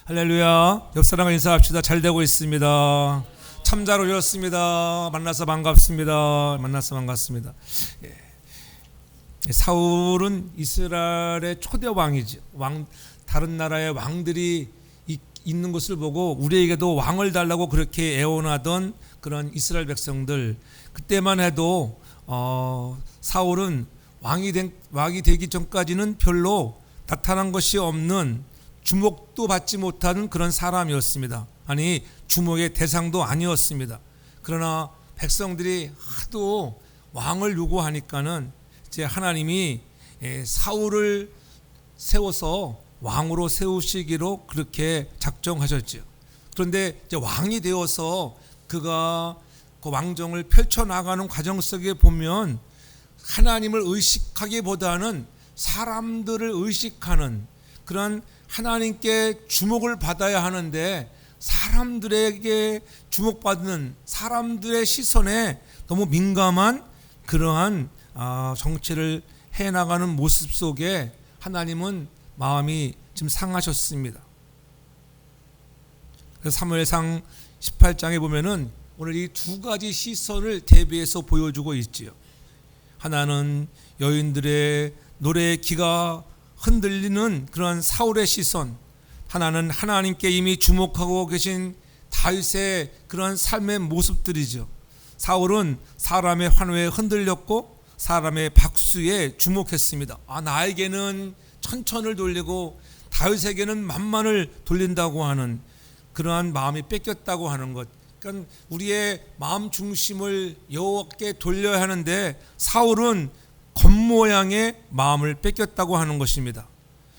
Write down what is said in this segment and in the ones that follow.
할렐루야. 옆 사람과 인사합시다. 잘 되고 있습니다. 참자로 오셨습니다. 만나서 반갑습니다. 사울은 이스라엘의 초대 왕이죠. 다른 나라의 왕들이 있는 것을 보고 우리에게도 왕을 달라고 그렇게 애원하던 그런 이스라엘 백성들, 그때만 해도 사울은 왕이 되기 전까지는 별로 나타난 것이 없는, 주목도 받지 못하는 그런 사람이었습니다. 아니, 주목의 대상도 아니었습니다. 그러나 백성들이 하도 왕을 요구하니까는 이제 하나님이 사울을 세워서 왕으로 세우시기로 그렇게 작정하셨죠. 그런데 이제 왕이 되어서 그가 그 왕정을 펼쳐나가는 과정 속에 보면 하나님을 의식하기보다는 사람들을 의식하는, 그런 하나님께 주목을 받아야 하는데 사람들에게 주목받는, 사람들의 시선에 너무 민감한 그러한 정치를 해나가는 모습 속에 하나님은 마음이 좀 상하셨습니다. 그래서 사무엘상 18장에 보면은 오늘 이 두 가지 시선을 대비해서 보여주고 있지요. 하나는 여인들의 노래의 기가 흔들리는 그런 사울의 시선, 하나는 하나님께 이미 주목하고 계신 다윗의 그런 삶의 모습들이죠. 사울은 사람의 환호에 흔들렸고 사람의 박수에 주목했습니다. 나에게는 천천을 돌리고 다윗에게는 만만을 돌린다고 하는 그러한 마음이 뺏겼다고 하는 것. 그러니까 우리의 마음 중심을 여호와께 돌려야 하는데 사울은 겉모양의 마음을 뺏겼다고 하는 것입니다.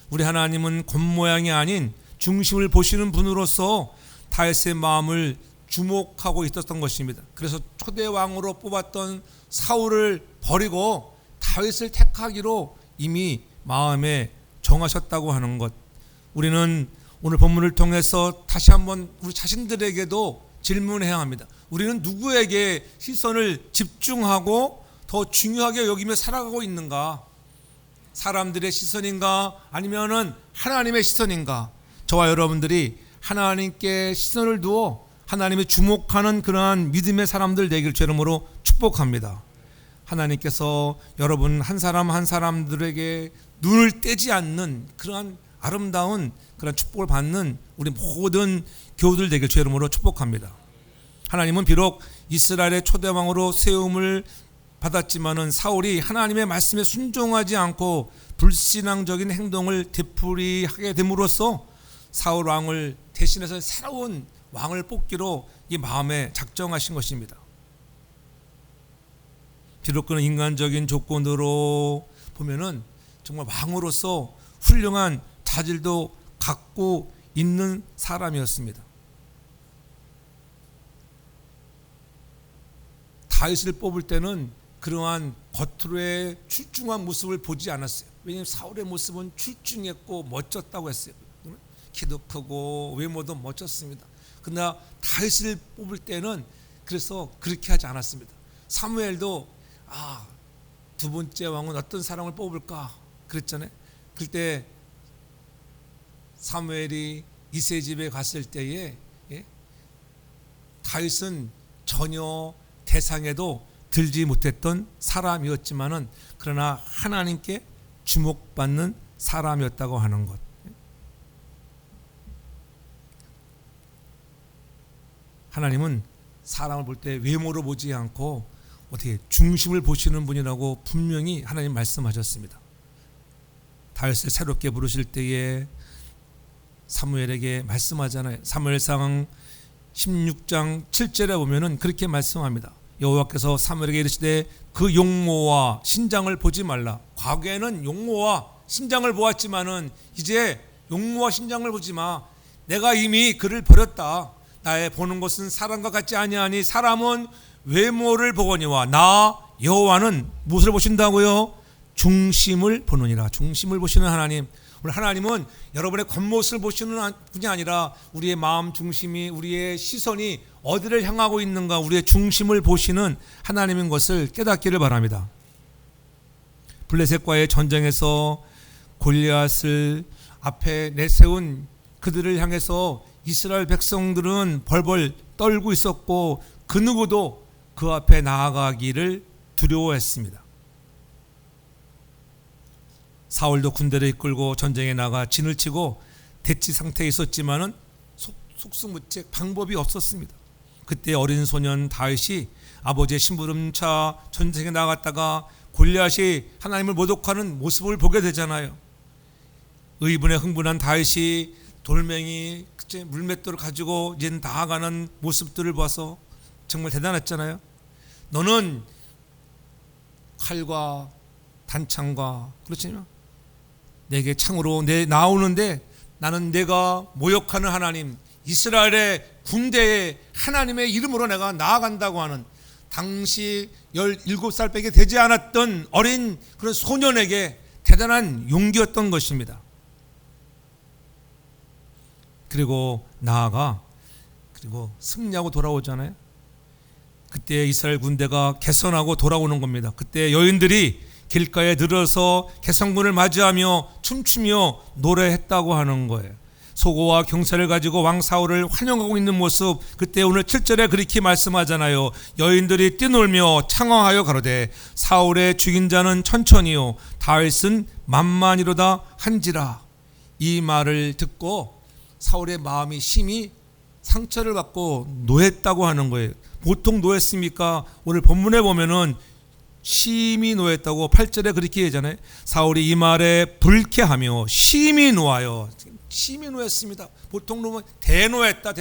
우리 하나님은 겉모양이 아닌 중심을 보시는 분으로서 다윗의 마음을 주목하고 있었던 것입니다. 그래서 초대왕으로 뽑았던 사울을 버리고 다윗을 택하기로 이미 마음에 정하셨다고 하는 것. 우리는 오늘 본문을 통해서 다시 한번 우리 자신들에게도 질문해야 합니다. 우리는 누구에게 시선을 집중하고 더 중요하게 여기며 살아가고 있는가? 사람들의 시선인가? 아니면은 하나님의 시선인가? 저와 여러분들이 하나님께 시선을 두어 하나님의 주목하는 그러한 믿음의 사람들 되기를 주름으로 축복합니다. 하나님께서 여러분 한 사람 한 사람들에게 눈을 떼지 않는 그러한 아름다운 그런 축복을 받는 우리 모든 교우들 되기를 주름으로 축복합니다. 하나님은 비록 이스라엘의 초대왕으로 세움을 받았지만은 사울이 하나님의 말씀에 순종하지 않고 불신앙적인 행동을 되풀이하게 됨으로써 사울 왕을 대신해서 새로운 왕을 뽑기로 이 마음에 작정하신 것입니다. 비록 그는 인간적인 조건으로 보면은 정말 왕으로서 훌륭한 자질도 갖고 있는 사람이었습니다. 다윗을 뽑을 때는 그러한 겉으로의 출중한 모습을 보지 않았어요. 왜냐하면 사울의 모습은 출중했고 멋졌다고 했어요. 키도 크고 외모도 멋졌습니다. 그러나 다윗을 뽑을 때는 그래서 그렇게 하지 않았습니다. 사무엘도 두 번째 왕은 어떤 사람을 뽑을까 그랬잖아요. 그때 사무엘이 이새 집에 갔을 때에 다윗은 전혀 대상에도 들지 못했던 사람이었지만은 그러나 하나님께 주목받는 사람이었다고 하는 것. 하나님은 사람을 볼 때 외모로 보지 않고 어떻게 중심을 보시는 분이라고 분명히 하나님 말씀하셨습니다. 다윗을 새롭게 부르실 때에 사무엘에게 말씀하잖아요. 사무엘상 16장 7절에 보면은 그렇게 말씀합니다. 여호와께서 사무엘에게 이르시되 그 용모와 신장을 보지 말라. 과거에는 용모와 신장을 보았지만은 이제 용모와 신장을 보지 마. 내가 이미 그를 버렸다. 나의 보는 것은 사람과 같지 아니하니 사람은 외모를 보거니와 나 여호와는 무엇을 보신다고요? 중심을 보느니라. 중심을 보시는 하나님. 우리 하나님은 여러분의 겉모습을 보시는 분이 아니라 우리의 마음 중심이, 우리의 시선이 어디를 향하고 있는가, 우리의 중심을 보시는 하나님인 것을 깨닫기를 바랍니다. 블레셋과의 전쟁에서 골리앗을 앞에 내세운 그들을 향해서 이스라엘 백성들은 벌벌 떨고 있었고 그 누구도 그 앞에 나아가기를 두려워했습니다. 사울도 군대를 이끌고 전쟁에 나가 진을 치고 대치 상태에 있었지만은 속수무책 방법이 없었습니다. 그때 어린 소년 다윗이 아버지의 심부름차 전쟁에 나갔다가 골리앗이 하나님을 모독하는 모습을 보게 되잖아요. 의분에 흥분한 다윗이 돌멩이 물맷돌을 가지고 이제 나아가는 모습들을 봐서 정말 대단했잖아요. 너는 칼과 단창과 그렇지만 내게 창으로 나오는데 나는 내가 모욕하는 하나님 이스라엘의 군대의 하나님의 이름으로 내가 나아간다고 하는 당시 17살밖에 되지 않았던 어린 그런 소년에게 대단한 용기였던 것입니다. 그리고 나아가 그리고 승리하고 돌아오잖아요. 그때 이스라엘 군대가 개선하고 돌아오는 겁니다. 그때 여인들이 길가에 들어서 개선군을 맞이하며 춤추며 노래했다고 하는 거예요. 소고와 경찰을 가지고 왕 사울을 환영하고 있는 모습, 그때 오늘 7절에 그렇게 말씀하잖아요. 여인들이 뛰놀며 창왕하여 가로되 사울의 죽인 자는 천천히요 다윗은 만만이로다 한지라. 이 말을 듣고 사울의 마음이 심히 상처를 받고 노했다고 하는 거예요. 보통 노했습니까? 오늘 본문에 보면은 심히 노했다고 8절에 그렇게 얘기하잖아요. 사울이 이 말에 불쾌하며 심히 노하여, 심히 노했습니다. 보통 노면 대노했다.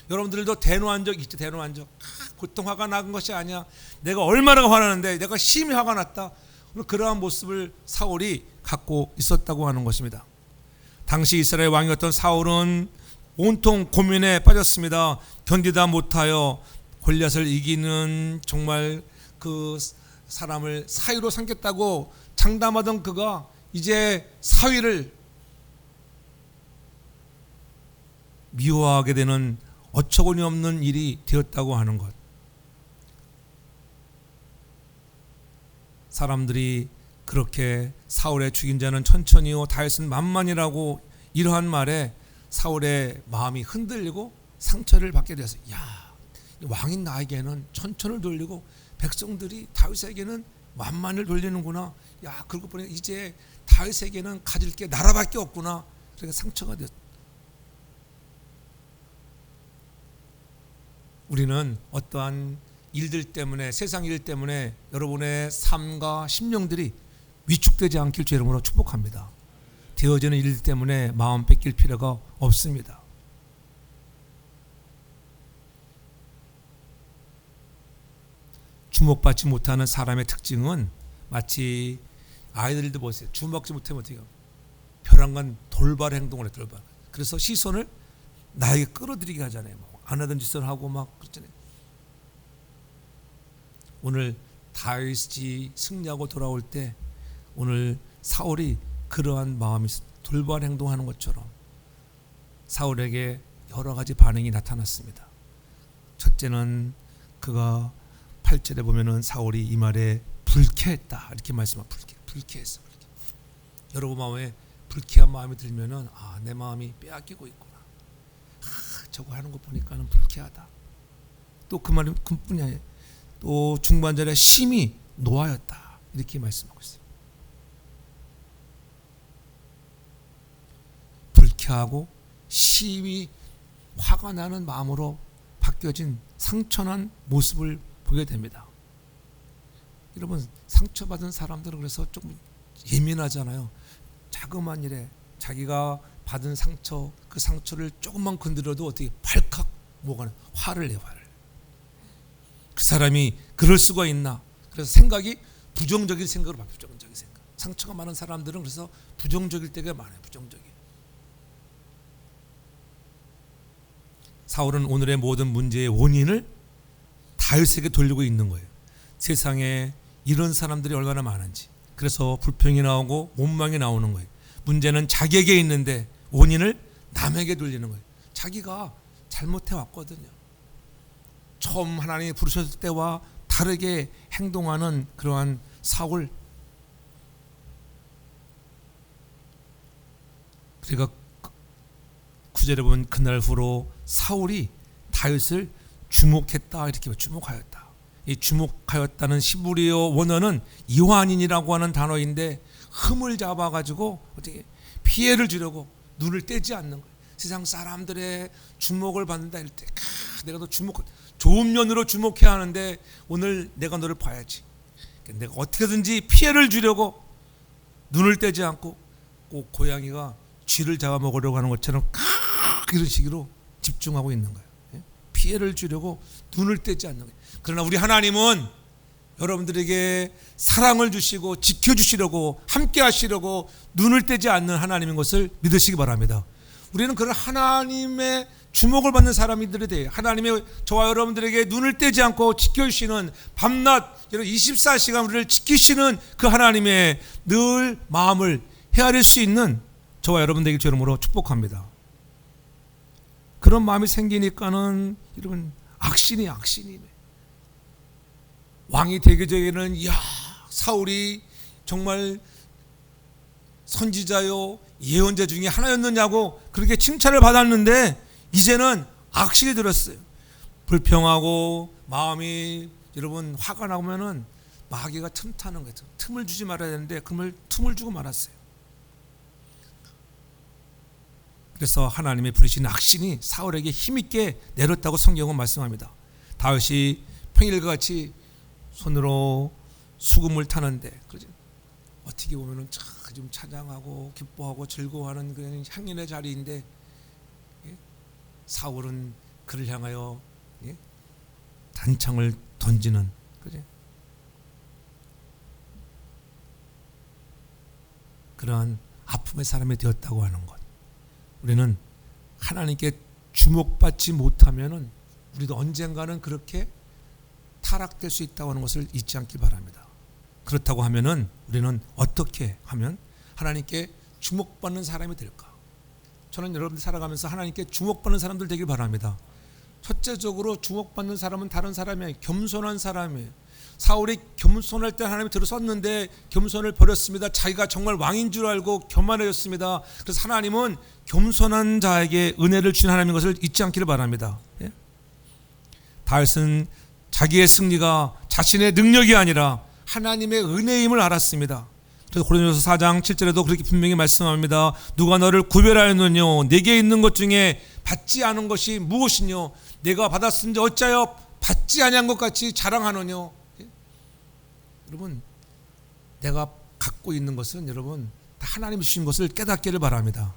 여러분들도 대노한 적 있죠? 대노한 적. 보통 화가 난 것이 아니야. 내가 얼마나 화나는데 내가 심히 화가 났다. 그러한 모습을 사울이 갖고 있었다고 하는 것입니다. 당시 이스라엘 왕이었던 사울은 온통 고민에 빠졌습니다. 견디다 못하여 골리앗을 이기는 정말 그 사람을 사위로 삼겠다고 장담하던 그가 이제 사위를 미워하게 되는 어처구니 없는 일이 되었다고 하는 것. 사람들이 그렇게 사울의 죽인 자는 천천히요 다윗은 만만이라고 이러한 말에 사울의 마음이 흔들리고 상처를 받게 되었어요. 야, 왕인 나에게는 천천을 돌리고 백성들이 다윗에게는 만만을 돌리는구나. 야, 그러고 보니 이제 다윗에게는 가질 게 나라밖에 없구나. 그러니까 상처가 됐어요. 우리는 어떠한 일들 때문에, 세상 일 때문에 여러분의 삶과 심령들이 위축되지 않길 주 이름으로 축복합니다. 되어지는 일 때문에 마음 뺏길 필요가 없습니다. 주목받지 못하는 사람의 특징은 마치 아이들도 보세요. 주목받지 못하면 어떻게 해요? 벼랑간 돌발 행동을 해요. 돌발. 그래서 시선을 나에게 끌어들이게 하잖아요. 안 하던 짓을 하고 막 그렇잖아요. 오늘 다윗이 승리하고 돌아올 때 오늘 사울이 그러한 마음이 돌발 행동하는 것처럼 사울에게 여러 가지 반응이 나타났습니다. 첫째는 그가 8절에 보면은 사울이 이 말에 불쾌했다 이렇게 말씀합니다. 불쾌했어. 여러분 마음에 불쾌한 마음이 들면은 내 마음이 빼앗기고 있구나. 저거 하는 거 보니까는 불쾌하다. 또 그 말은 그뿐이 아니에요. 또 중반절에 심히 노하였다 이렇게 말씀하고 있어요. 불쾌하고 심히 화가 나는 마음으로 바뀌어진 상처난 모습을 보게 됩니다. 여러분 상처받은 사람들은 그래서 조금 예민하잖아요. 자그마한 일에 자기가 받은 상처, 그 상처를 조금만 건드려도 어떻게 발칵 뭐가 화를 내요. 화를. 그 사람이 그럴 수가 있나. 그래서 생각이 부정적인 생각으로 바뀌어요. 부정적인 생각. 상처가 많은 사람들은 그래서 부정적일 때가 많아요. 부정적인. 사울은 오늘의 모든 문제의 원인을 다윗에게 돌리고 있는 거예요. 세상에 이런 사람들이 얼마나 많은지. 그래서 불평이 나오고 원망이 나오는 거예요. 문제는 자기에게 있는데 원인을 남에게 돌리는 거예요. 자기가 잘못해 왔거든요. 처음 하나님이 부르셨을 때와 다르게 행동하는 그러한 사울. 그러니까 9절에 보면 그날 후로 사울이 다윗을 주목했다 이렇게 주목하였다. 이 주목하였다는 히브리어 원어는 이환인이라고 하는 단어인데 흠을 잡아가지고 어떻게 피해를 주려고 눈을 떼지 않는 거예요. 세상 사람들의 주목을 받는다 할 때 내가 너 좋은 면으로 주목해야 하는데 오늘 내가 너를 봐야지. 내가 어떻게든지 피해를 주려고 눈을 떼지 않고 꼭 고양이가 쥐를 잡아먹으려고 하는 것처럼 이런 식으로 집중하고 있는 거예요. 피해를 주려고 눈을 떼지 않는 거예요. 그러나 우리 하나님은 여러분들에게 사랑을 주시고 지켜주시려고 함께 하시려고 눈을 떼지 않는 하나님인 것을 믿으시기 바랍니다. 우리는 그런 하나님의 주목을 받는 사람들이 돼요. 하나님의 저와 여러분들에게 눈을 떼지 않고 지켜주시는 밤낮 24시간 우리를 지키시는 그 하나님의 늘 마음을 헤아릴 수 있는 저와 여러분들에게 주름으로 축복합니다. 그런 마음이 생기니까는 여러분 악신이 왕이 되기 전에는 사울이 정말 선지자요 예언자 중에 하나였느냐고 그렇게 칭찬을 받았는데 이제는 악신이 들었어요. 불평하고 마음이 여러분 화가 나면은 마귀가 틈타는 거죠. 틈을 주지 말아야 되는데 틈을 주고 말았어요. 그래서 하나님의 부르신 악신이 사울에게 힘있게 내렸다고 성경은 말씀합니다. 다윗이 평일과 같이 손으로 수금을 타는데 어떻게 보면은 좀 찬양하고 기뻐하고 즐거워하는 그런 향연의 자리인데 사울은 그를 향하여 단창을 던지는 그러한 아픔의 사람이 되었다고 하는 것. 우리는 하나님께 주목받지 못하면은 우리도 언젠가는 그렇게 타락될 수 있다고 하는 것을 잊지 않기 바랍니다. 그렇다고 하면은 우리는 어떻게 하면 하나님께 주목받는 사람이 될까? 저는 여러분들 살아가면서 하나님께 주목받는 사람들 되길 바랍니다. 첫째적으로 주목받는 사람은 다른 사람이 아니에요. 겸손한 사람이에요. 사울이 겸손할 때 하나님이 들어섰는데 겸손을 버렸습니다. 자기가 정말 왕인 줄 알고 교만해졌습니다. 그래서 하나님은 겸손한 자에게 은혜를 주신 하나님인 것을 잊지 않기를 바랍니다. 다윗은 자기의 승리가 자신의 능력이 아니라 하나님의 은혜임을 알았습니다. 그래서 고린도서 4장 7절에도 그렇게 분명히 말씀합니다. 누가 너를 구별하였느뇨? 내게 있는 것 중에 받지 않은 것이 무엇이뇨? 내가 받았은지 어찌하여 받지 아니한 것 같이 자랑하느뇨? 여러분, 내가 갖고 있는 것은 여러분 다 하나님이 주신 것을 깨닫기를 바랍니다.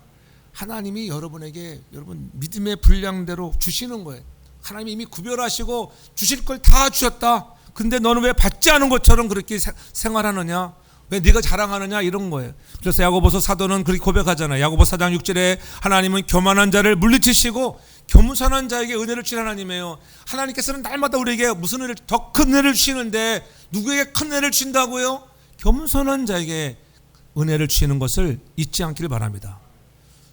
하나님이 여러분에게 여러분 믿음의 분량대로 주시는 거예요. 하나님이 이미 구별하시고 주실 걸 다 주셨다. 근데 너는 왜 받지 않은 것처럼 그렇게 생활하느냐? 왜 네가 자랑하느냐? 이런 거예요. 그래서 야고보서 사도는 그렇게 고백하잖아요. 야고보서 4장 6절에 하나님은 교만한 자를 물리치시고 겸손한 자에게 은혜를 주신 하나님이에요. 하나님께서는 날마다 우리에게 무슨 은혜를 더 큰 은혜를 주시는데 누구에게 큰 은혜를 주신다고요? 겸손한 자에게 은혜를 주시는 것을 잊지 않기를 바랍니다.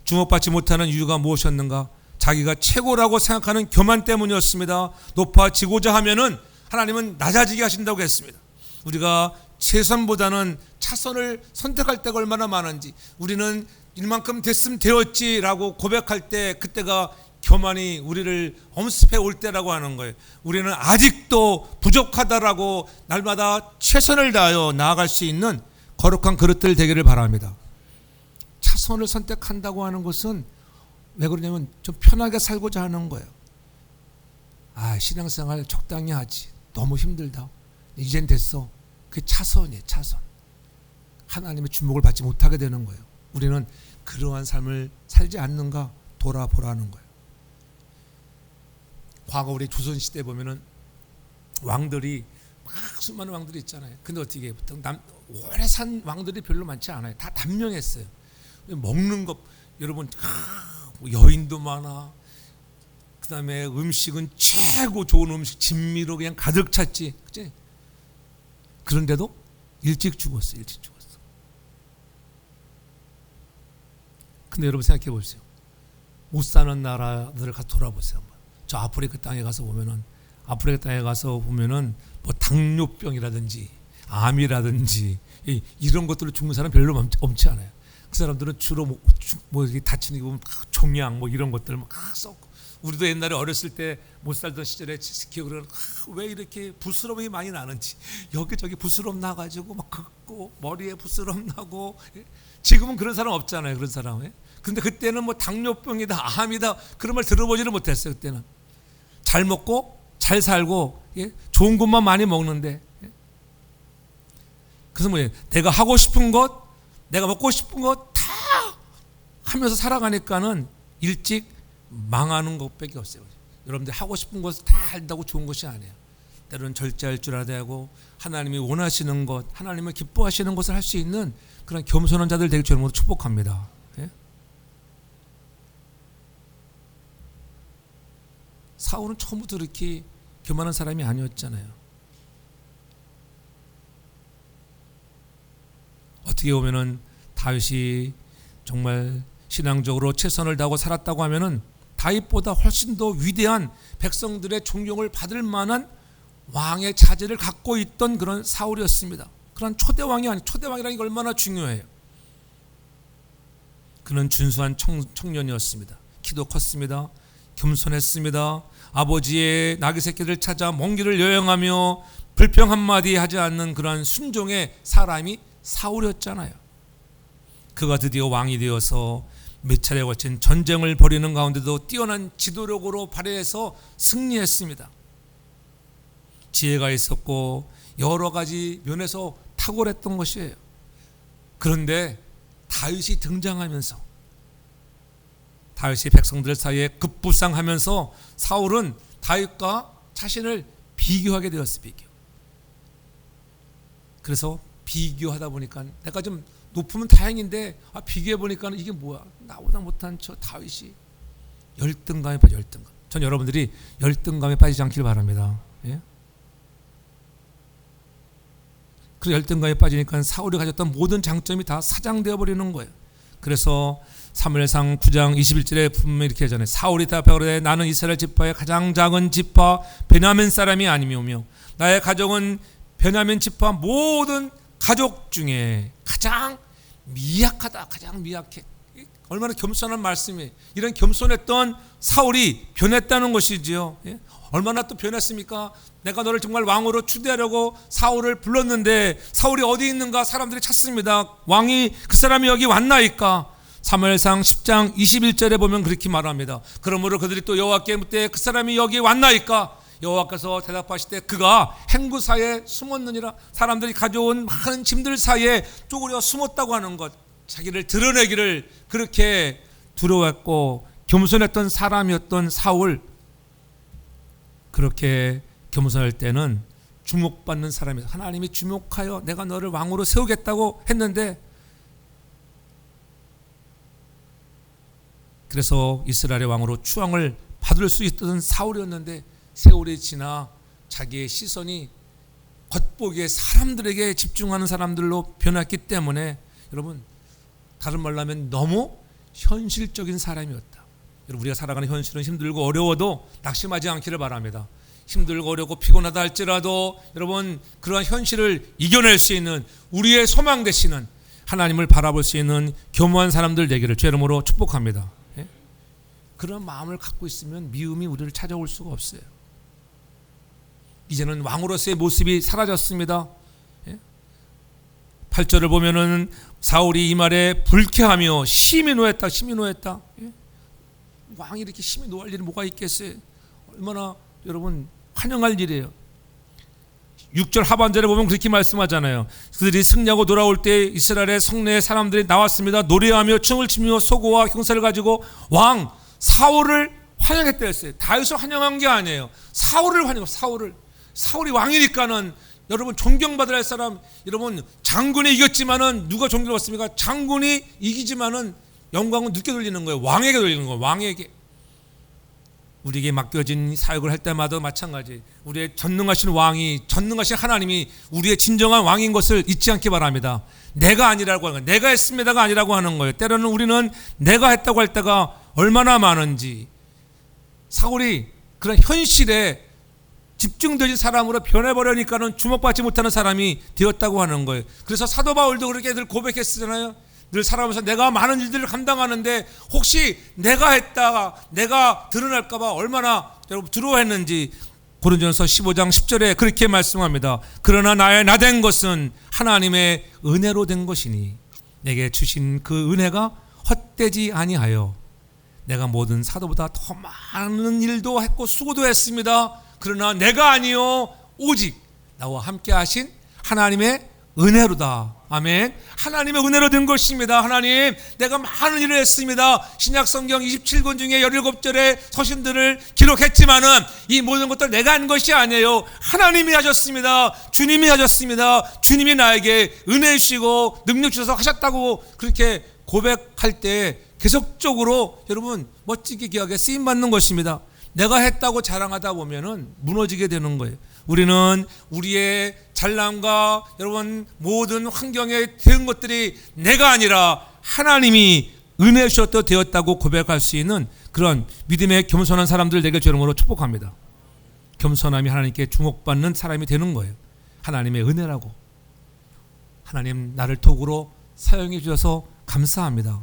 주목받지 못하는 이유가 무엇이었는가? 자기가 최고라고 생각하는 교만 때문이었습니다. 높아지고자 하면은 하나님은 낮아지게 하신다고 했습니다. 우리가 최선보다는 차선을 선택할 때가 얼마나 많은지, 우리는 이만큼 됐으면 되었지라고 고백할 때 그때가 교만이 우리를 엄습해 올 때라고 하는 거예요. 우리는 아직도 부족하다라고 날마다 최선을 다하여 나아갈 수 있는 거룩한 그릇들 되기를 바랍니다. 차선을 선택한다고 하는 것은 왜 그러냐면 좀 편하게 살고자 하는 거예요. 신앙생활 적당히 하지, 너무 힘들다, 이젠 됐어. 그게 차선이에요. 차선. 하나님의 주목을 받지 못하게 되는 거예요. 우리는 그러한 삶을 살지 않는가 돌아보라는 거예요. 과거 우리 조선시대에 보면은 왕들이 막 수많은 왕들이 있잖아요. 근데 어떻게 보통 오래 산 왕들이 별로 많지 않아요. 다 단명했어요. 먹는 것 여러분 여인도 많아. 그 다음에 음식은 최고 좋은 음식 진미로 그냥 가득 찼지. 그치? 그런데도 일찍 죽었어. 근데 여러분 생각해 보세요. 못 사는 나라들을 가서 돌아보세요. 저 아프리카 땅에 가서 보면은 뭐 당뇨병이라든지 암이라든지 이런 것들로 죽는 사람 별로 없지 않아요. 그 사람들은 주로 뭐 이렇게 다치는 게 보면 종양 뭐 이런 것들 막 썩고, 우리도 옛날에 어렸을 때 못 살던 시절에 기억을 왜 이렇게 부스럼이 많이 나는지, 여기저기 부스럼 나가지고 막 긁고 머리에 부스럼 나고. 지금은 그런 사람 없잖아요, 그런 사람. 근데 그때는 뭐 당뇨병이다 암이다 그런 말 들어보지를 못했어요. 그때는 잘 먹고 잘 살고 좋은 것만 많이 먹는데. 그래서 뭐예요? 내가 하고 싶은 것, 내가 먹고 싶은 것 다 하면서 살아가니까는 일찍 망하는 것밖에 없어요. 여러분들 하고 싶은 것을 다 한다고 좋은 것이 아니에요. 때로는 절제할 줄 알아야 하고, 하나님이 원하시는 것, 하나님을 기뻐하시는 것을 할 수 있는 그런 겸손한 자들 되길 주님으로 축복합니다. 사울은 처음부터 이렇게 교만한 사람이 아니었잖아요. 어떻게 보면은 다윗이 정말 신앙적으로 최선을 다하고 살았다고 하면은 다윗보다 훨씬 더 위대한 백성들의 존경을 받을 만한 왕의 자질을 갖고 있던 그런 사울이었습니다. 그런 초대왕이 아니, 초대왕이라는 게 얼마나 중요해요. 그는 준수한 청년이었습니다. 키도 컸습니다. 겸손했습니다. 아버지의 나귀 새끼를 찾아 먼 길을 여행하며 불평 한마디 하지 않는 그러한 순종의 사람이 사울이었잖아요. 그가 드디어 왕이 되어서 몇 차례 거친 전쟁을 벌이는 가운데도 뛰어난 지도력으로 발휘해서 승리했습니다. 지혜가 있었고 여러 가지 면에서 탁월했던 것이에요. 그런데 다윗이 등장하면서, 다윗이 백성들 사이에 급부상하면서 사울은 다윗과 자신을 비교하게 되었습니다. 그래서 비교하다 보니까 내가 좀 높으면 다행인데 비교해 보니까 이게 뭐야, 나보다 못한 저 다윗이 열등감에 빠져. 열등감. 전 여러분들이 열등감에 빠지지 않길 바랍니다. 그 열등감에 빠지니까 사울이 가졌던 모든 장점이 다 사장되어 버리는 거예요. 그래서 사무엘상 9장 21절에 분명히 이렇게 하잖아요. 사울이 대답하되 나는 이스라엘 지파의 가장 작은 지파 베냐민 사람이 아니오며 나의 가족은 베냐민 지파 모든 가족 중에 가장 미약하다. 가장 미약해. 얼마나 겸손한 말씀이에요. 이런 겸손했던 사울이 변했다는 것이지요. 얼마나 또 변했습니까? 내가 너를 정말 왕으로 추대하려고 사울을 불렀는데 사울이 어디 있는가 사람들이 찾습니다. 왕이 그 사람이 여기 왔나이까? 사무엘상 10장 21절에 보면 그렇게 말합니다. 그러므로 그들이 또 여호와께 묻되 그 사람이 여기 왔나이까? 여호와께서 대답하실 때 그가 행구 사이에 숨었느니라. 사람들이 가져온 많은 짐들 사이에 쪼그려 숨었다고 하는 것, 자기를 드러내기를 그렇게 두려워했고 겸손했던 사람이었던 사울, 그렇게 겸손할 때는 주목받는 사람이었어요. 하나님이 주목하여 내가 너를 왕으로 세우겠다고 했는데, 그래서 이스라엘의 왕으로 추앙을 받을 수 있던 사울이었는데 세월이 지나 자기의 시선이 겉보기에 사람들에게 집중하는 사람들로 변했기 때문에, 여러분 다른 말로 하면 너무 현실적인 사람이었다. 여러분 우리가 살아가는 현실은 힘들고 어려워도 낙심하지 않기를 바랍니다. 힘들고 어렵고 피곤하다 할지라도 여러분 그러한 현실을 이겨낼 수 있는 우리의 소망 되시는 하나님을 바라볼 수 있는 겸허한 사람들 되기를 주의 이름으로 축복합니다. 그런 마음을 갖고 있으면 미움이 우리를 찾아올 수가 없어요. 이제는 왕으로서의 모습이 사라졌습니다. 8절을 보면은 사울이 이 말에 불쾌하며 심히 노했다. 심히 노했다. 왕이 이렇게 심히 노할 일이 뭐가 있겠어요? 얼마나 여러분 환영할 일이에요. 6절 하반절에 보면 그렇게 말씀하잖아요. 그들이 승리하고 돌아올 때 이스라엘의 성내에 사람들이 나왔습니다. 노래하며 춤을 추며 소고와 형사를 가지고 왕 사울을 환영했다 했어요. 다윗을 환영한 게 아니에요. 사울을 환영해요. 사울이 왕이니까는 여러분 존경받을 할 사람, 여러분 장군이 이겼지만은 누가 존경받습니까? 장군이 이기지만은 영광은 늦게 돌리는 거예요. 왕에게 돌리는 거예요. 왕에게. 우리에게 맡겨진 사역을 할 때마다 마찬가지. 우리의 전능하신 왕이, 전능하신 하나님이 우리의 진정한 왕인 것을 잊지 않기 바랍니다. 내가 아니라고 하는 거예요. 내가 했습니다가 아니라고 하는 거예요. 때로는 우리는 내가 했다고 할 때가 얼마나 많은지. 사울이 그런 현실에 집중되는 사람으로 변해버리니까는 주목받지 못하는 사람이 되었다고 하는 거예요. 그래서 사도 바울도 그렇게 늘 고백했잖아요. 늘 살아가면서 내가 많은 일들을 감당하는데 혹시 내가 했다가 내가 드러날까 봐 얼마나 여러분 두려워했는지 고린도전서 15장 10절에 그렇게 말씀합니다. 그러나 나의 나된 것은 하나님의 은혜로 된 것이니 내게 주신 그 은혜가 헛되지 아니하여 내가 모든 사도보다 더 많은 일도 했고 수고도 했습니다. 그러나 내가 아니요 오직 나와 함께 하신 하나님의 은혜로다. 아멘. 하나님의 은혜로 된 것입니다. 하나님, 내가 많은 일을 했습니다. 신약성경 27권 중에 17절의 서신들을 기록했지만은 이 모든 것들 내가 한 것이 아니에요. 하나님이 하셨습니다. 주님이 하셨습니다. 주님이 나에게 은혜 주시고 능력 주셔서 하셨다고 그렇게 고백할 때 계속적으로 여러분 멋지게 귀하게 쓰임받는 것입니다. 내가 했다고 자랑하다 보면은 무너지게 되는 거예요. 우리는 우리의 잘남과 여러분 모든 환경에 된 것들이 내가 아니라 하나님이 은혜 주셨다 되었다고 고백할 수 있는 그런 믿음의 겸손한 사람들 되길 주님으로 축복합니다. 겸손함이 하나님께 주목받는 사람이 되는 거예요. 하나님의 은혜라고. 하나님 나를 도구로 사용해 주셔서 감사합니다.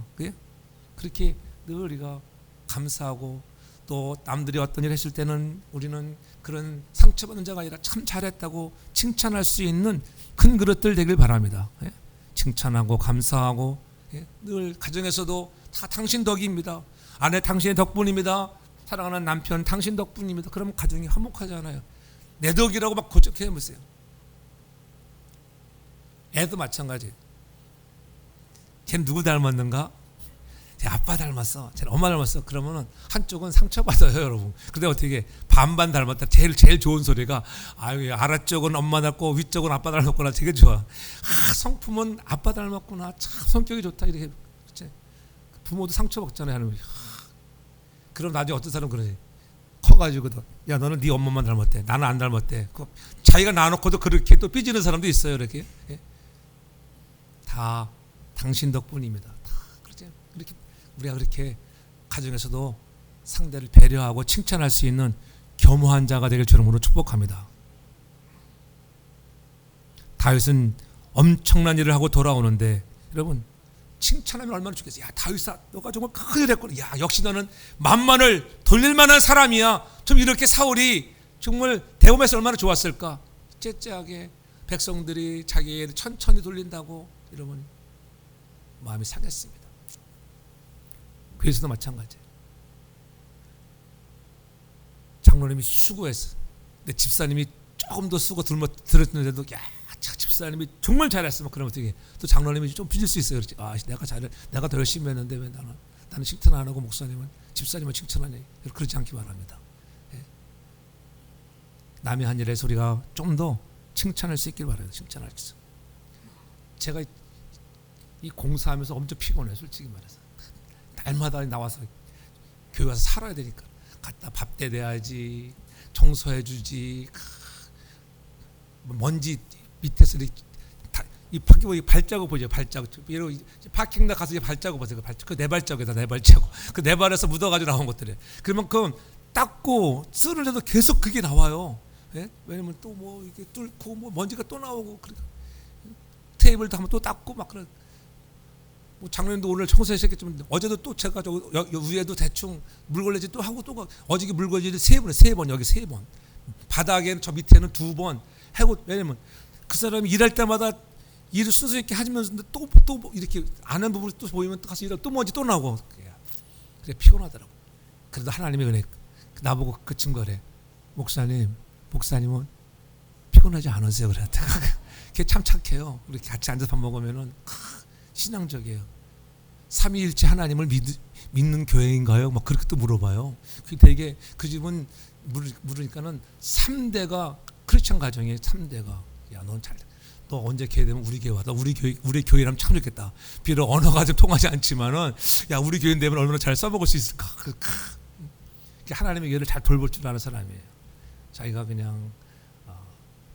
그렇게 늘 우리가 감사하고 또 남들이 어떤 일을 했을 때는 우리는 그런 상처받는 자가 아니라 참 잘했다고 칭찬할 수 있는 큰 그릇들 되길 바랍니다. 칭찬하고 감사하고 늘 가정에서도 다 당신 덕입니다. 아내 당신의 덕분입니다. 사랑하는 남편 당신 덕분입니다. 그러면 가정이 화목하잖아요. 내 덕이라고 막 고적해 보세요. 애도 마찬가지예요. 쟤는 누구 닮았는가? 쟤 아빠 닮았어. 쟤는 엄마 닮았어. 그러면은 한쪽은 상처받아요, 여러분. 근데 어떻게 반반 닮았다. 제일 좋은 소리가 아유 아래쪽은 엄마 닮고 위쪽은 아빠 닮았구나. 되게 좋아. 성품은 아빠 닮았구나. 참 성격이 좋다. 이렇게 그치? 부모도 상처받잖아요, 하나님. 그럼 나중에 어떤 사람은 그러지. 커가지고도 야 너는 네 엄마만 닮았대. 나는 안 닮았대. 자기가 나눠놓고도 그렇게 또 삐지는 사람도 있어요, 이렇게. 다 당신 덕분입니다. 다 그렇지. 이렇게 우리가 그렇게 가정에서도 상대를 배려하고 칭찬할 수 있는 겸허한 자가 되길 주님으로 축복합니다. 다윗은 엄청난 일을 하고 돌아오는데 여러분 칭찬하면 얼마나 좋겠어요. 야 다윗아 너가 정말 큰 일을 했구나. 야 역시 너는 만만을 돌릴 만한 사람이야. 좀 이렇게 사울이 정말 대범해서 얼마나 좋았을까. 째째하게 백성들이 자기에게 천천히 돌린다고 이러면 마음이 상했습니다. 그래서도 마찬가지예요. 장로님이 수고했어. 근데 집사님이 조금 더 쓰고 들었는데도 야 집사님이 정말 잘했으면 그러면 어떻게 또 장로님이 좀 삐질 수 있어요. 그렇지. 아 내가 더 열심히 했는데 왜 나는 칭찬 안 하고 목사님은 집사님은 칭찬하니. 그렇지 않기 바랍니다. 남의 한 일에 소리가 좀 더 칭찬할 수 있길 바라요. 칭찬할 수 있어. 제가 이 공사하면서 엄청 피곤해요. 솔직히 말해서 날마다 나와서 교회 와서 살아야 되니까 갖다 밥 대야지 청소해주지 먼지 밑에서 이 발자국 보죠. 발자국. 파킹락 가서 발자국 보세요. 그 내 발자국이다. 내 발자국. 그 내 발에서 묻어가지고 나온 것들이에요. 그러면 그 닦고 쓸으려도 계속 그게 나와요. 예? 왜냐면 또 뭐 이렇게 뚫고 뭐 먼지가 또 나오고 그러니까 테이블도 한번 또 닦고 막 그런. 뭐 장로님도 오늘 청소하셨겠지만 어제도 또 제가 저 위에도 대충 물걸레질 또 하고 또 어저께 물걸레질 세 번 여기 3번 바닥에는 저 밑에는 2번 하고 왜냐면 그 사람이 일할 때마다 일을 순수 있게 하면서 또 이렇게 아는 부분이 또 보이면 또 가서 일하고 또 먼지 또 나오고 그래 피곤하더라고. 그래도 하나님의 은혜 나보고 그 친구래 목사님은 피곤하지 않으세요? 그래. 그게 참 착해요. 이렇게 같이 앉아서 밥 먹으면은 신앙적이에요. 삼위일체 하나님을 믿는 교회인가요? 막 그렇게 또 물어봐요. 그 되게 그 집은 물으니까는 3대가 크리스천 가정이에요. 3대가 야 너 언제 교회 되면 우리 교회 와다. 우리 교회라면 참 좋겠다. 비록 언어가 좀 통하지 않지만은 야 우리 교회 되면 얼마나 잘 써먹을 수 있을까. 하나님의 교회를 잘 돌볼 줄 아는 사람이에요. 자기가 그냥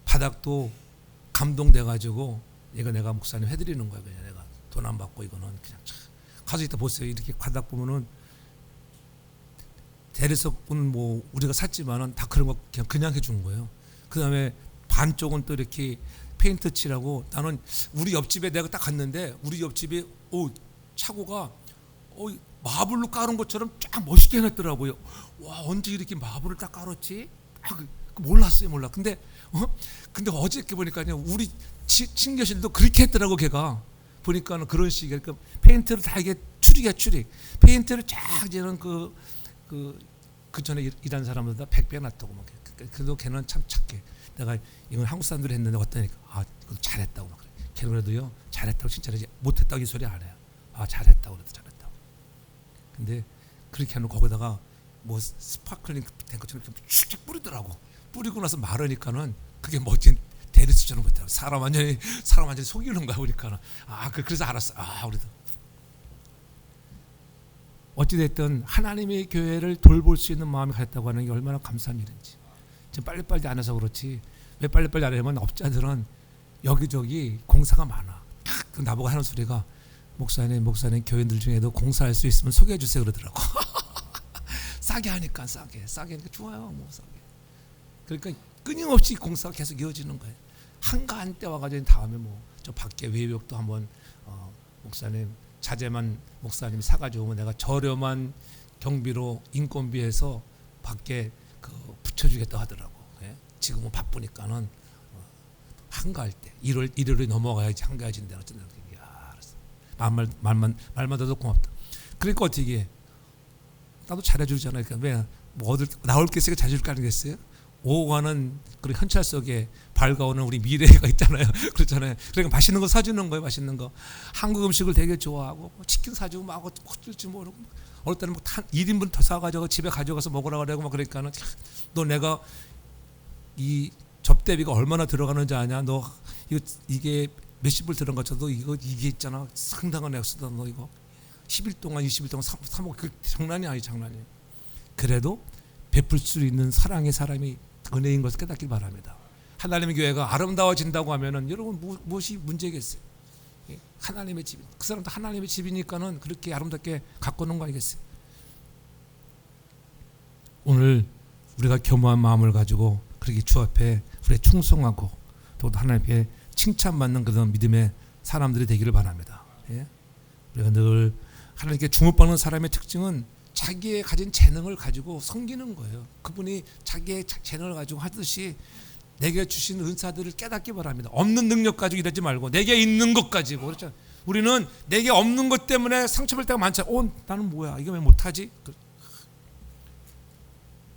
바닥도 감동돼가지고 이거 내가 목사님 해드리는 거야. 그냥 내가 돈 안 받고 이거는 그냥 가서 이따 보세요. 이렇게 바닥 보면은 대리석은 뭐 우리가 샀지만은 다 그런 거 그냥 해주는 거예요. 그 다음에 반쪽은 또 이렇게 페인트 칠하고 나는 우리 옆집에 내가 딱 갔는데 우리 옆집에 차고가 마블로 깔은 것처럼 쫙 멋있게 해놨더라고요. 와, 언제 이렇게 마블을 딱 깔았지? 몰랐어요, 몰라. 근데 어저께 보니까요, 우리 친교실도 그렇게 했더라고. 걔가 보니까는 그런 식이에요. 그러니까 페인트를 다 이게 추리야, 추리. 페인트를 쫙 이제는 그 전에 일한 사람보다 100배 낫다고 막. 그래도 걔는 참 착해. 내가 이건 한국 사람들이 했는데 어떠니까 잘했다고 막 그래. 걔는 그래도요, 잘했다고 칭찬하지 못했다고 이 소리 안 해요. 잘했다고 그래도 잘했다고. 근데 그렇게 하면 거기다가 뭐 스파클링 된 것처럼 슉 뿌리더라고. 뿌리고 나서 마르니까는 그게 멋진 대리수처럼 보였더라고. 사람 완전히 속이는 거야 보니까는. 그래서 알았어. 우리도 어찌됐든 하나님의 교회를 돌볼 수 있는 마음이 가졌다고 하는 게 얼마나 감사한 일인지. 지금 빨리빨리 안 해서 그렇지. 왜 빨리빨리 안 하냐면 업자들은 여기저기 공사가 많아. 나보고 하는 소리가 목사님 교인들 중에도 공사할 수 있으면 소개해 주세요 그러더라고. 싸게 하니까 좋아요. 뭐 싸게. 그러니까 끊임없이 공사가 계속 이어지는 거예요. 한가한 때 와가지고 다음에 뭐 저 밖에 외벽도 한번 목사님 자재만 목사님이 사가지고 오면 내가 저렴한 경비로 인건비해서 밖에 붙여주겠다 하더라고. 예? 지금은 바쁘니까는 한가할 때 1월이 넘어가야지 한가해진다. 알았어. 말만 더도 고맙다. 그러니까 어떻게 해? 나도 잘해주잖아. 그러니까 왜 뭐 어딜 나올 게 있으니까 잘해줄 거 아니겠어요? 오가는 그런 현찰 속에 밝아오는 우리 미래가 있잖아요. 그렇잖아요. 그러니까 맛있는 거 사주는 거예요. 맛있는 거. 한국 음식을 되게 좋아하고 치킨 사주고 막 어쩔지 모르고 어느 때는 뭐 1인분 더 사가지고 집에 가져가서 먹으라 그러고 막 그러니까는 너 내가 이 접대비가 얼마나 들어가는지 아냐? 너 이게 몇십 불 들어간 것처럼 이게 있잖아. 상당한 액수다. 너 이거 10일 동안 20일 동안 사 먹고 그 장난이 아니 장난이에요. 그래도 베풀 수 있는 사랑의 사람이 은혜인 것을 깨닫길 바랍니다. 하나님의 교회가 아름다워진다고 하면은 여러분 무엇이 문제겠어요? 하나님의 집, 그 사람도 하나님의 집이니까는 그렇게 아름답게 가꾸는 거 아니겠어요? 오늘 우리가 겸허한 마음을 가지고 그렇게 주 앞에 우리 충성하고 또 하나님께 칭찬받는 그런 믿음의 사람들이 되기를 바랍니다. 우리가 늘 하나님께 주목받는 사람의 특징은 자기의 가진 재능을 가지고 섬기는 거예요. 그분이 자기의 재능을 가지고 하듯이 내게 주신 은사들을 깨닫기 바랍니다. 없는 능력 가지고 일하지 말고 내게 있는 것 가지고. 그렇죠? 우리는 내게 없는 것 때문에 상처받을 때가 많잖아요. 나는 뭐야? 이거 왜 못하지?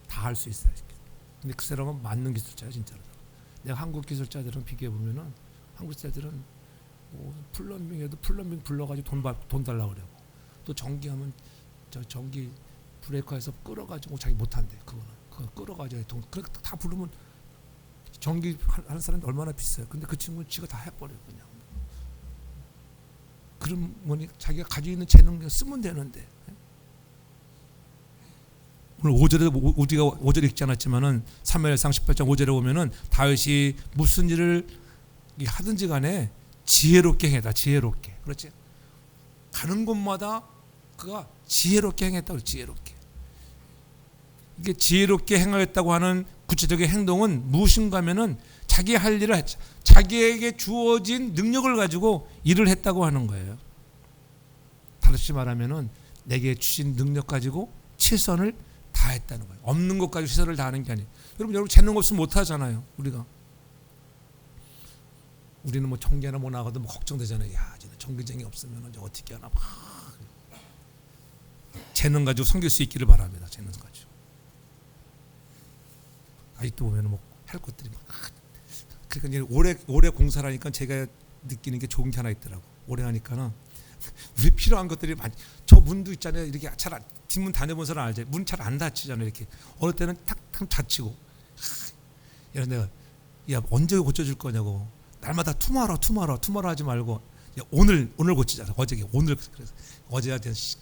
다 할 수 있어요. 근데 그 사람은 맞는 기술자야 진짜로. 내가 한국 기술자들은 비교해 보면은 한국 기술자들은 뭐 플럼빙해도 플럼빙 불러가지고 돈 달라고 그래요. 또 전기하면 저 전기 브레이커에서 끌어가지고 자기 못한대. 그거 끌어가지고 돈 그렇게 다 부르면 전기 하는 사람이 얼마나 비싸요. 근데 그 친구는 지가 다 해버려요 그냥. 그럼 뭐니 자기가 가지고 있는 재능 쓰면 되는데. 오늘 5절에 읽지 않았지만은 사무엘상 18장 5절에 보면은 다윗이 무슨 일을 하든지 간에 지혜롭게 행했다. 지혜롭게. 그렇지? 가는 곳마다 그가 지혜롭게 행했다고. 지혜롭게. 이게 지혜롭게 행하였다고 하는 구체적인 행동은 무엇인가 하면은 자기 할 일을 자기에게 주어진 능력을 가지고 일을 했다고 하는 거예요. 다시 말하면은 내게 주신 능력 가지고 최선을 다했다는 거예요. 없는 것 가지고 최선을 다하는 게 아니에요. 여러분 재능 없으면 못 하잖아요. 우리는 뭐 전기하나 뭐 나가도 뭐 걱정되잖아요. 야, 전기쟁이 없으면 이제 어떻게 하나. 재능 가지고 섬길 수 있기를 바랍니다. 재능 가지고. 아직도 보면은 뭐 할 것들이 막. 그러니까 이제 오래 공사를 하니까 제가 느끼는 게 좋은 게 하나 있더라고. 오래 하니까는 우리 필요한 것들이 많이. 저 문도 있잖아요. 이렇게 잘 뒷문 다녀본 사람 알죠. 문 잘 안 닫히잖아요. 이렇게 어느 때는 탁탁 닫히고. 이런 내가 야 언제 고쳐줄 거냐고. 날마다 투마로 하지 말고 야, 오늘 고치자. 어제 오늘 그래서 어제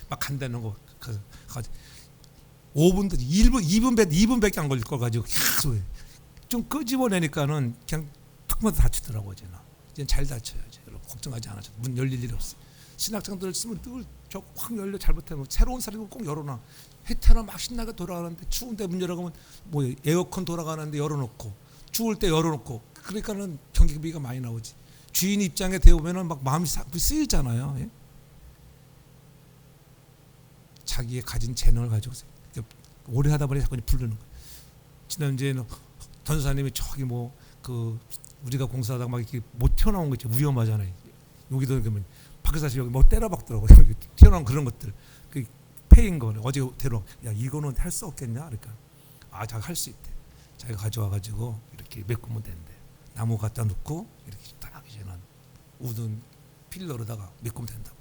막 간다는 거. 5분, 2분밖에 안 걸릴 걸 가지고 계속 좀 끄집어내니까는 그냥 툭만 닫히더라고. 이제는 잘 닫혀야지. 여러분 걱정하지 않아도 문 열릴 일이 없어. 신학생들 쓰면 늘 저 확 열려 잘못하면 새로운 사람이 꼭 열어놔. 해태나 막 신나게 돌아가는데 추운데 문 열어가면 뭐 에어컨 돌아가는데 열어놓고 추울 때 열어놓고 그러니까는 전기비가 많이 나오지. 주인 입장에 대우면은 막 마음이 쓰이잖아요. 예? 자기의 가진 재능을 가지고 오래 하다 보니 자꾸 부르는 거예요. 지난주에는 전사님이 저기 뭐 그 우리가 공사하다가 막 이렇게 못 튀어나온 거 있죠. 위험하잖아요. 여기도 그러면 밖에서 여기 뭐 때려박더라고. 튀어나온 그런 것들. 그 페인 거는 어제 데려. 야 이거는 할 수 없겠냐? 그러니까 자기 할 수 있대. 자기가 가져와 가지고 이렇게 메꾸면 된대. 나무 갖다 놓고 이렇게 딱 이제는 우든 필러로다가 메꾸면 된다고.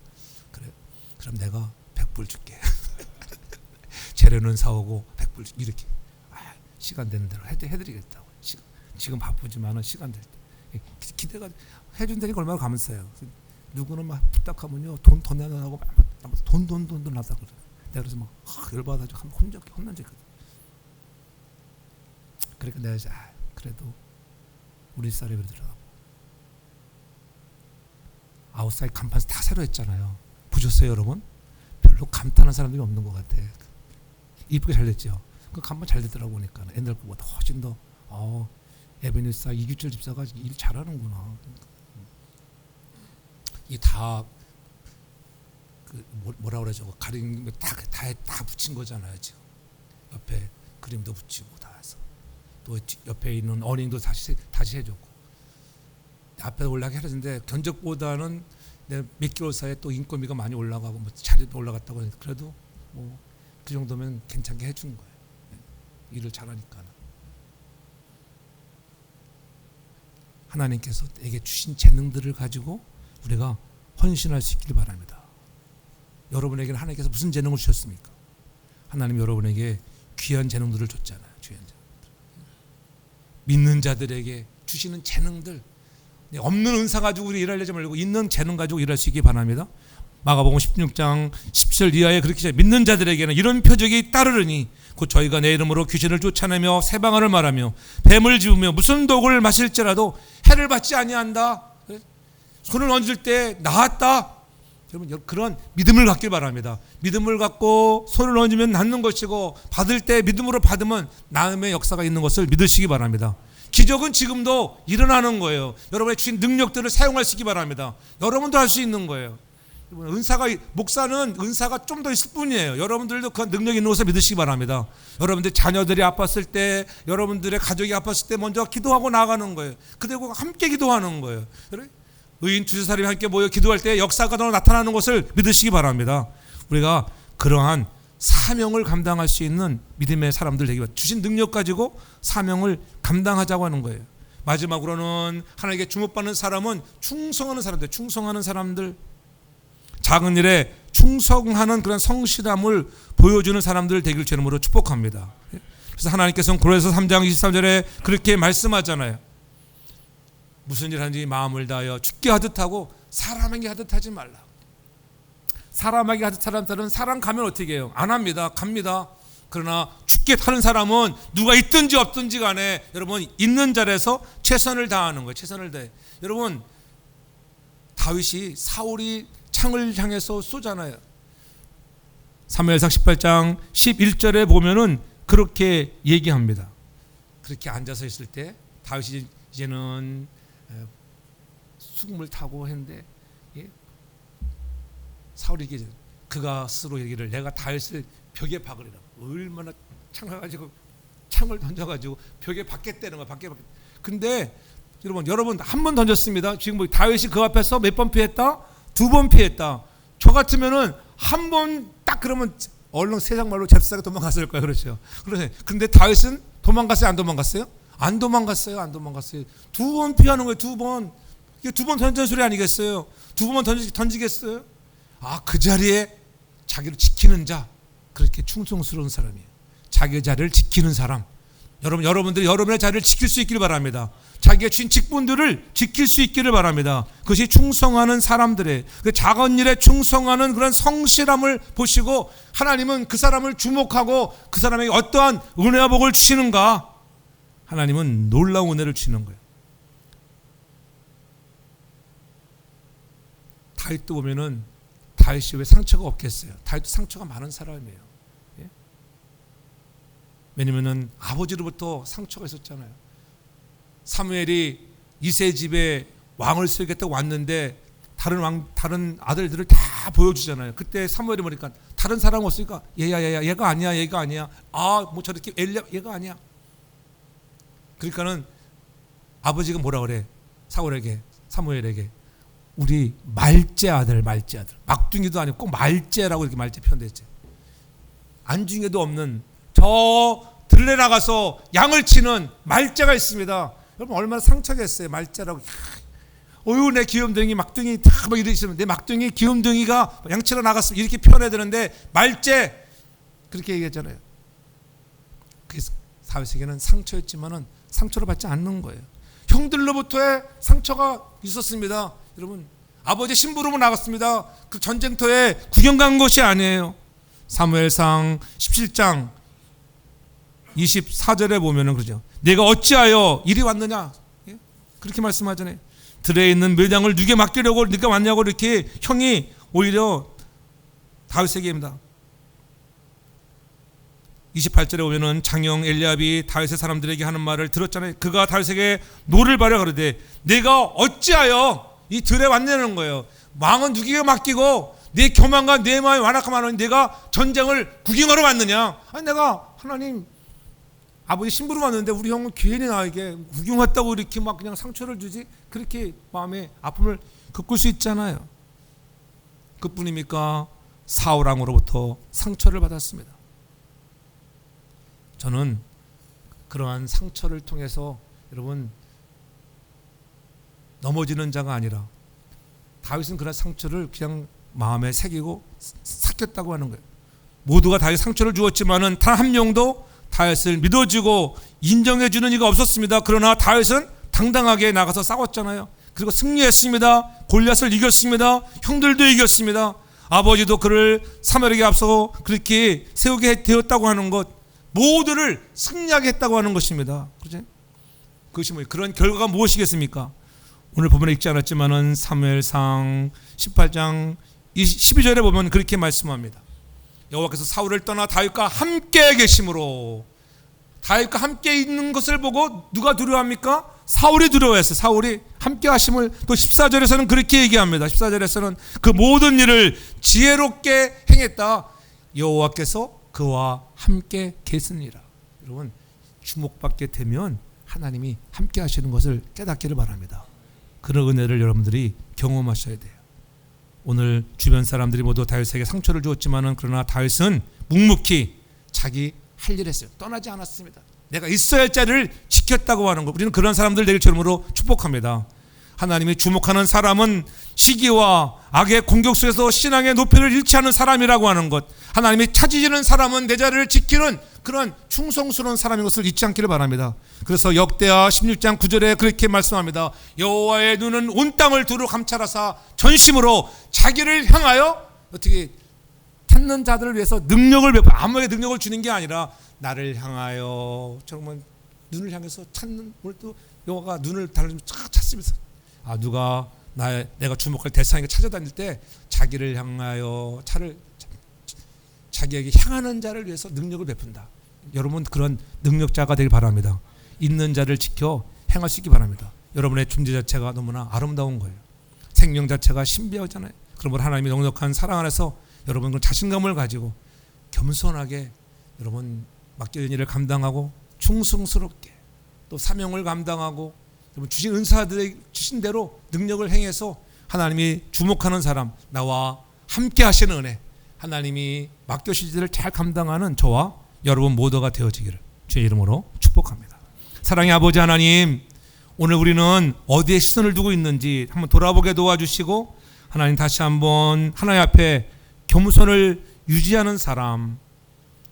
그래. 그럼 내가 100불 줄게. 재료는 사오고 100불 줄게. 이렇게. 시간 되는 대로 해드리겠다고. 지금 바쁘지만은 시간 될 때 기대가 해준다니까 얼마나 감사해요. 누구는 막 부탁하면요 돈 더 내놔라고 돈 나다 그래. 내가 그래서 막 열받아가지고 한번 혼난 적 있거든. 그러니까 내가 이제 그래도 우리 쌀이 그러더라고. 아웃사이드 간판 다 새로 했잖아요. 보셨어요 여러분? 별로 감탄한 사람들이 없는 것 같아. 이쁘게 잘 됐죠. 그 간판 잘 됐더라고 보니까 옛날 거보다 훨씬 더 에베뉴사 이규철 집사가 일 잘하는구나. 이게 다 그 뭐라 그러죠? 가린 다 붙인 거잖아요 지금. 옆에 그림도 붙이고 다 해서 또 옆에 있는 어닝도 다시 해줬고 앞에 올라가게 해줬는데 견적보다는 몇 개월 사이에 또 인건비가 많이 올라가고 뭐 자리도 올라갔다고 했는데 그래도 뭐 그 정도면 괜찮게 해준 거예요. 일을 잘하니까. 하나님께서 내게 주신 재능들을 가지고 우리가 헌신할 수 있기를 바랍니다. 여러분에게는 하나님께서 무슨 재능을 주셨습니까? 하나님 여러분에게 귀한 재능들을 줬잖아요. 귀한 재능들. 믿는 자들에게 주시는 재능들, 없는 은사 가지고 우리 일하려지 말고 있는 재능 가지고 일할 수 있기 바랍니다. 마가복음 16장 10절 이하에 그렇게 시작. 믿는 자들에게는 이런 표적이 따르르니 곧 저희가 내 이름으로 귀신을 쫓아내며 새 방언을 말하며 뱀을 집으며 무슨 독을 마실지라도 해를 받지 아니한다. 손을 얹을 때 나았다. 여러분 그런 믿음을 갖길 바랍니다. 믿음을 갖고 손을 얹으면 낫는 것이고 받을 때 믿음으로 받으면 나음의 역사가 있는 것을 믿으시기 바랍니다. 기적은 지금도 일어나는 거예요. 여러분의 주신 능력들을 사용할 수 있기 바랍니다. 여러분도 할 수 있는 거예요. 목사는 은사가 좀 더 있을 뿐이에요. 여러분들도 그 능력이 있는 것을 믿으시기 바랍니다. 여러분들 자녀들이 아팠을 때, 여러분들의 가족이 아팠을 때 먼저 기도하고 나가는 거예요. 그리고 함께 기도하는 거예요. 의인 두세 사람이 함께 모여 기도할 때 역사가 더 나타나는 것을 믿으시기 바랍니다. 우리가 그러한 사명을 감당할 수 있는 믿음의 사람들 되기 바랍니다. 주신 능력 가지고 사명을 감당하자고 하는 거예요. 마지막으로는 하나님께 주목받는 사람은 충성하는 사람들, 작은 일에 충성하는 그런 성실함을 보여주는 사람들 되길 주 이름으로 축복합니다. 그래서 하나님께서는 고린도서 3장 23절에 그렇게 말씀하잖아요. 무슨 일 하는지 마음을 다하여 죽게 하듯 하고 사람에게 하듯 하지 말라. 사람에게 하듯 하는 사람은 사람 가면 어떻게 해요? 안 합니다. 갑니다. 그러나 죽게 하는 사람은 누가 있든지 없든지 간에 여러분 있는 자리에서 최선을 다하는 거예요. 최선을 다해. 여러분 다윗이 사울이 창을 향해서 쏘잖아요. 사무엘상 18장 11절에 보면은 그렇게 얘기합니다. 그렇게 앉아서 있을 때 다윗이 이제는 수금을 타고 했는데 사울이 그가 스스로 얘기를 내가 다윗을 벽에 박으리라. 얼마나 창을 던져가지고 벽에 박겠다는 거야. 벽에. 근데 여러분 한 번 던졌습니다. 지금 다윗이 그 앞에서 몇 번 피했다? 2번 피했다. 저 같으면은 한 번 딱 그러면 얼른 세상 말로 잽싸게 도망갔을 거예요. 그렇죠. 그런데 다윗은 도망갔어요? 안 도망갔어요? 안 도망갔어요. 2번 피하는 거예요. 2번. 이게 2번 던진 소리 아니겠어요? 2번만 던지겠어요? 그 자리에 자기를 지키는 자, 그렇게 충성스러운 사람이에요. 자기의 자리를 지키는 사람. 여러분들이 여러분의 자리를 지킬 수 있기를 바랍니다. 자기가 주신 직분들을 지킬 수 있기를 바랍니다. 그것이 충성하는 사람들의 그 작은 일에 충성하는 그런 성실함을 보시고 하나님은 그 사람을 주목하고 그 사람에게 어떠한 은혜와 복을 주시는가? 하나님은 놀라운 은혜를 주시는 거예요. 다윗도 보면은 다윗이 왜 상처가 없겠어요? 다윗도 상처가 많은 사람이에요. 예? 왜냐면은 아버지로부터 상처가 있었잖아요. 사무엘이 이새 집에 왕을 세우겠다고 왔는데 다른 아들들을 다 보여주잖아요. 그때 사무엘이 보니까 다른 사람 없으니까 얘가 아니야. 뭐 저렇게 얘가 아니야. 그러니까는 아버지가 뭐라 그래? 사무엘에게 우리 말째 아들. 막둥이도 아니고 꼭 말째라고 이렇게 말째 표현됐지. 안중에도 없는 저 들레 나가서 양을 치는 말째가 있습니다. 여러분 얼마나 상처겠어요. 말째라고. 어휴 내 귀염둥이 막둥이 다 막 이러시면 내 막둥이 귀염둥이가 양치러 나갔으면 이렇게 표현해야 되는데 말째 그렇게 얘기했잖아요. 그래서 다윗에게는 상처였지만은 상처를 받지 않는 거예요. 형들로부터의 상처가 있었습니다. 여러분 아버지 심부름을 나갔습니다. 그 전쟁터에 구경 간 것이 아니에요. 사무엘상 17장 24절에 보면은 그러죠. 내가 어찌하여 이리 왔느냐? 그렇게 말씀하잖아요. 들에 있는 묘장을 누게 맡기려고 네가 왔냐고 이렇게 형이 오히려 다윗에게입니다. 28절에 보면은 장형 엘리압이 다윗의 사람들에게 하는 말을 들었잖아요. 그가 다윗에게 노를 바려 가로되 내가 어찌하여 이 들에 왔냐는 거예요. 왕은 누구에게 맡기고 내 교만과 내 마음이 완악함하노니 내가 전쟁을 구경하러 왔느냐? 아니 내가 하나님 아버지 심부름 왔는데 우리 형은 괜히 나에게 구경 왔다고 이렇게 막 그냥 상처를 주지? 그렇게 마음의 아픔을 겪을 수 있잖아요. 그뿐입니까? 사울 왕으로부터 상처를 받았습니다. 저는 그러한 상처를 통해서 여러분 넘어지는 자가 아니라 다윗은 그런 상처를 그냥 마음에 새기고 삭혔다고 하는 거예요. 모두가 다윗 상처를 주었지만은 단 한 명도 다윗을 믿어주고 인정해주는 이가 없었습니다. 그러나 다윗은 당당하게 나가서 싸웠잖아요. 그리고 승리했습니다. 골리앗을 이겼습니다. 형들도 이겼습니다. 아버지도 그를 사무엘에게 앞서 그렇게 세우게 되었다고 하는 것, 모두를 승리하게 했다고 하는 것입니다. 그렇죠? 그것이 뭐예요? 그런 결과가 무엇이겠습니까? 오늘 본문에 읽지 않았지만은 사무엘상 18장 12절에 보면 그렇게 말씀합니다. 여호와께서 사울을 떠나 다윗과 함께 계심으로, 다윗과 함께 있는 것을 보고 누가 두려워합니까? 사울이 두려워했어요. 사울이 함께 하심을 또 14절에서는 그렇게 얘기합니다. 14절에서는 그 모든 일을 지혜롭게 행했다. 여호와께서 그와 함께 계시니라. 여러분 주목받게 되면 하나님이 함께 하시는 것을 깨닫기를 바랍니다. 그런 은혜를 여러분들이 경험하셔야 돼요. 오늘 주변 사람들이 모두 다윗에게 상처를 주었지만은 그러나 다윗은 묵묵히 자기 할 일을 했어요. 떠나지 않았습니다. 내가 있어야 할 자리를 지켰다고 하는 것. 우리는 그런 사람들 되길 주름으로 축복합니다. 하나님이 주목하는 사람은 시기와 악의 공격 속에서 신앙의 높이를 잃지 않은 사람이라고 하는 것. 하나님이 찾으시는 사람은 내 자리를 지키는 그런 충성스러운 사람인 것을 잊지 않기를 바랍니다. 그래서 역대하 16장 9절에 그렇게 말씀합니다. 여호와의 눈은 온 땅을 두루 감찰하사 전심으로 자기를 향하여 어떻게 찾는 자들을 위해서 능력을 아무에게 능력을 주는 게 아니라 나를 향하여 정말 눈을 향해서 찾는, 오늘 또 여호와가 눈을 달리며 찾습니다. 누가 내가 주목할 대상에게 찾아다닐 때 자기를 향하여 자기에게 향하는 자를 위해서 능력을 베푼다. 여러분 그런 능력자가 되길 바랍니다. 있는 자를 지켜 행할 수 있기 바랍니다. 여러분의 존재 자체가 너무나 아름다운 거예요. 생명 자체가 신비하잖아요. 그러므로 하나님의 넉넉한 사랑 안에서 여러분 자신감을 가지고 겸손하게 여러분 맡겨진 일을 감당하고 충성스럽게 또 사명을 감당하고 주신 은사들의 주신 대로 능력을 행해서 하나님이 주목하는 사람, 나와 함께 하시는 은혜, 하나님이 맡겨주신 일을 잘 감당하는 저와 여러분 모두가 되어지기를 주의 이름으로 축복합니다. 사랑의 아버지 하나님, 오늘 우리는 어디에 시선을 두고 있는지 한번 돌아보게 도와주시고 하나님 다시 한번 하나님 앞에 겸손을 유지하는 사람,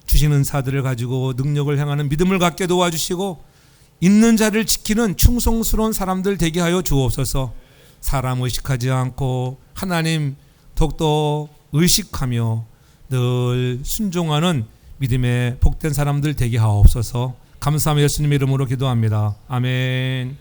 주신 은사들을 가지고 능력을 행하는 믿음을 갖게 도와주시고 있는 자를 지키는 충성스러운 사람들 되게 하여 주옵소서. 사람 의식하지 않고 하나님 더욱더 의식하며 늘 순종하는 믿음의 복된 사람들 되게 하옵소서. 감사하며 예수님 이름으로 기도합니다. 아멘.